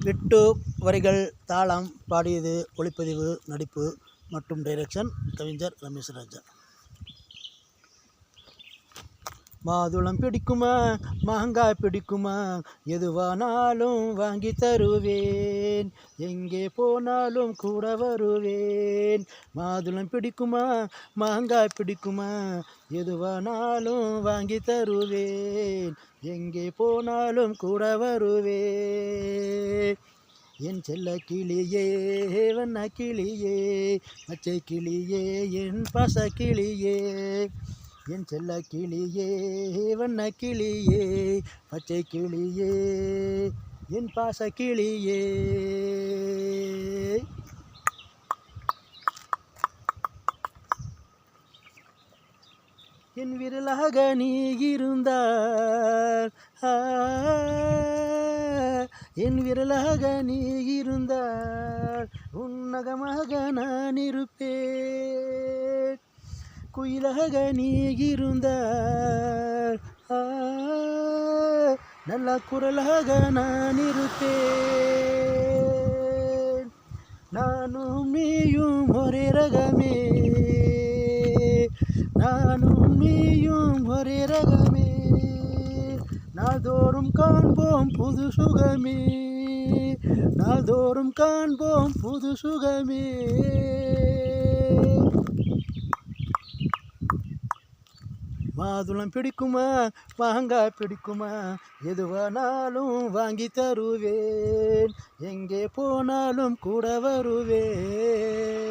விட்டு வரிகள், தாளம், பாடியது, ஒளிப்பதிவு, நடிப்பு மற்றும் டைரக்ஷன் கவிஞர் ரமேஷ் ராஜா. மாதுளம் பிடிக்குமா, மாங்காய் பிடிக்குமா, எதுவானாலும் வாங்கி தருவேன், எங்கே போனாலும் கூட வருவேன். மாதுளம் பிடிக்குமா, மாங்காய் பிடிக்குமா, எதுவானாலும் வாங்கி தருவேன், எங்கே போனாலும் கூட வருவேன். என் செல்ல கிளியே, வண்ண கிளியே, பச்சை கிளியே, என் பாச கிளியே. என் செல்ல கிளியே, வண்ண கிளியே, பச்சை கிளியே, என் பாச கிளியே. என் விரலாக நீ இருந்தால், என் விரலாக நீ இருந்தால், உன்னகமாக நான் இருப்பேன். குயிலாக நீ இருந்தால், நல்ல குரலாக நான் இருப்பேன். நானும் நீயும் ஒரே ரகமே, நானும் நீயும் ஒரே ரகமே, நாள்தோறும் காண்போம் புது சுகமே, நாள்தோறும் காண்போம் புது சுகமே. மாதுளம் பிடிக்குமா, மாங்காய் பிடிக்குமா, எதுவானாலும் வாங்கி தருவேன், எங்கே போனாலும் கூட வருவேன்.